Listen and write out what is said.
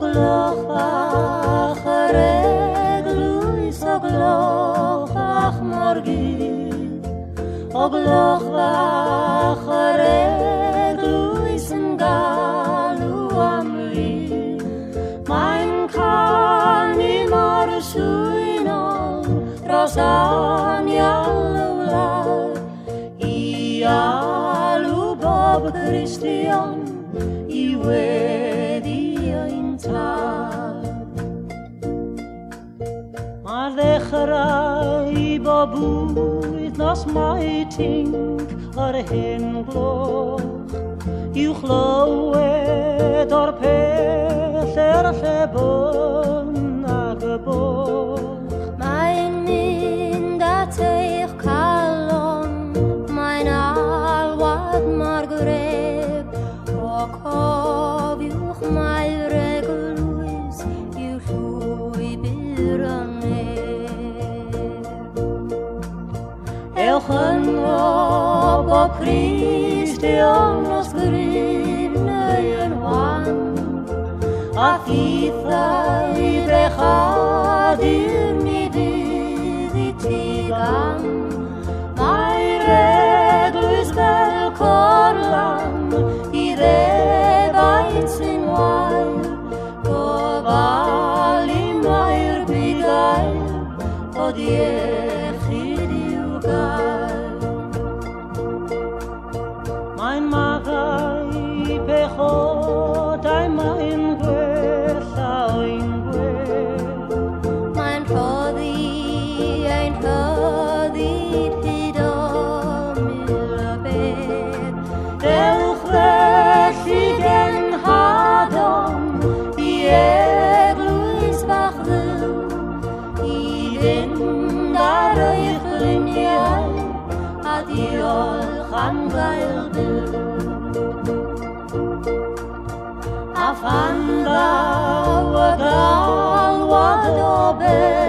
gloch ach reglus o gloch ach morgi o gloch ach reglus galu amli mein kan I mar suino rosan yalla I alu bob Christian I wedi ein tag maar ddechrau bobwydd nos mai tink ar hyn gloch i'w chlywed o'r pell llebwn ag y boch Mae'n mynd at eich calon Mae'n alwad mor gref O cofiwch mae'r eglwys I'w llwybr y neb Ewch yn o bob Christian os gryn neu yn wan a thithau bechadur mi fydd I ti gan Mae'r eglwys fel corlan I ddefaid sy'n wael Gofalu mae'r bugail o iechyd i'w gael Mae'n maddau pechodau mae'n gwella o'i'n gwell Mae'n rhoddi ein rhoddid hyd o mil y beth Dewch felly gen hadon I eglwys fach ddyl I fynd ar eich luniau a diolch am gael bil A phan ddaw y galwad o bell